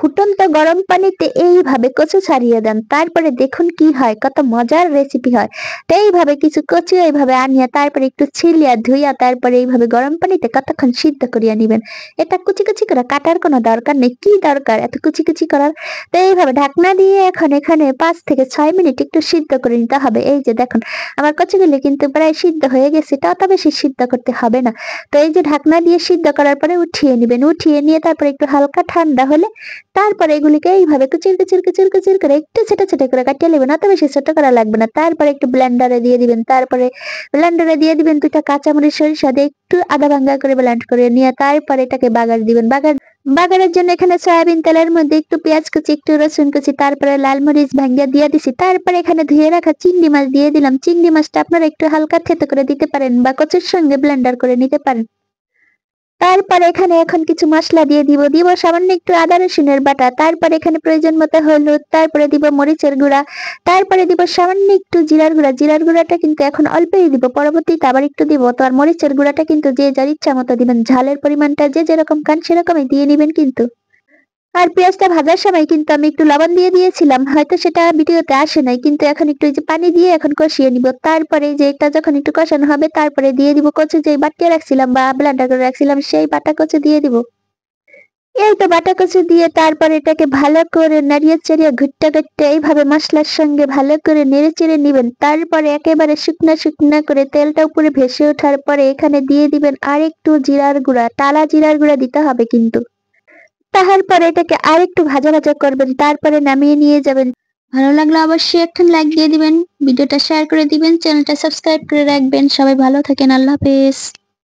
ফুটন্ত গরম পানিতে এইভাবে কচু ছাড়িয়ে দেন, তারপরে দেখুন কি হয়, কত মজার রেসিপি হয়। তো এইভাবে কিছু কচু এইভাবে আনিয়া তারপরে একটু ছিলিয়া ধুইয়া তারপরে এইভাবে গরম পানিতে কতক্ষণ সিদ্ধ করিয়া নিবেন। এটা কুচি কুচি করে কাটার কোনো দরকার নেই, কি দরকার এত কুচি কুচি করার। তো এইভাবে ঢাকনা দিয়ে এখন এখানে 5 থেকে 6 মিনিট একটু সিদ্ধ করে নিতে হবে। এই যে দেখুন আমার কচুগুলি কিন্তু প্রায় সিদ্ধ হয়ে গেছে, তত বেশি সিদ্ধ করতে হবে না। তো এই যে ঢাকনা দিয়ে সিদ্ধ করার পরে উঠিয়ে নিবেন, উঠিয়ে নিয়ে তারপরে একটু হালকা ঠান্ডা হলে তারপরে এগুলিকে এইভাবে কুচির কুচির কুচির কুচির করে একটু ছোট ছোট করে কাটিয়ে নেবেন, অত বেশি ছোট করা লাগবে না। তারপরে একটু ব্লেন্ডারে দিয়ে দিবেন, তারপরে ব্লেন্ডারে দিয়ে দিবেন 2টা কাঁচামরিচ, সরিষা দিয়ে একটু আধা ভাঙ্গা করে ব্লেন্ড করে নিয়ে তারপরে এটাকে বাগার দিবেন। বাগারের জন্য এখানে সয়াবিন তেলের মধ্যে একটু পেঁয়াজ কুচি, একটু রসুন কুচি, তারপরে লাল মরিচ ভাঙ্গা দিয়ে দিছি। তারপরে এখানে ধুয়ে রাখা চিংড়ি মাছ দিয়ে দিলাম। চিংড়ি মাছটা আপনারা একটু হালকা থেতো করে দিতে পারেন বা কচুর সঙ্গে ব্লেন্ডার করে নিতে পারেন। তারপরে এখানে এখন কিছু মসলা দিয়ে দিব সামান্য একটু আদা রসুনের বাটা, তারপরে এখানে প্রয়োজন মতো হলুদ, তারপরে দিব মরিচের গুঁড়া, তারপরে দিব সামান্য একটু জিরার গুঁড়া। জিরার গুঁড়াটা কিন্তু এখন অল্পই দিব, পরবর্তীতে আবার একটু দিব। তো আর মরিচের গুঁড়াটা কিন্তু যে যার ইচ্ছা মতো দিবেন, ঝালের পরিমাণটা যে যেরকম খান সেরকমই দিয়ে নিবেন কিন্তু। আর পেঁয়াজটা ভাজার সময় কিন্তু আমি একটু লবণ দিয়ে দিয়েছিলাম, হয়তো সেটা ভিডিওতে আসে নাই, কিন্তু এখন একটু এই যে পানি দিয়ে এখন কষিয়ে নিব। তারপরে যে এটা যখন একটু কষানো হবে তারপরে দিয়ে দিব কচু, যে বাটিয়ে রাখছিলাম বা ব্লেন্ডার করে রাখছিলাম সেই বাটা কচু দিয়ে দিব। এই তো বাটা কচু দিয়ে তারপরে এটাকে ভালো করে নাড়িয়ে চাড়িয়ে ঘুরতে ঘুরতে এইভাবে মশলার সঙ্গে ভালো করে নেড়ে চেড়ে নিবেন। তারপরে একেবারে শুকনা শুকনা করে তেলটা উপরে ভেসে ওঠার পরে এখানে দিয়ে দিবেন আর একটু জিরার গুঁড়া, টালা জিরার গুঁড়া দিতে হবে কিন্তু। তারপরে এটাকে আরেকটু ভাজা ভাজা করবেন, তারপরে নামিয়ে নিয়ে যাবেন। ভালো লাগলে অবশ্যই একটা লাইক দিয়ে দিবেন, ভিডিওটা শেয়ার করে দিবেন, চ্যানেলটা সাবস্ক্রাইব করে রাখবেন। সবাই ভালো থাকেন, আল্লাহ হাফেজ।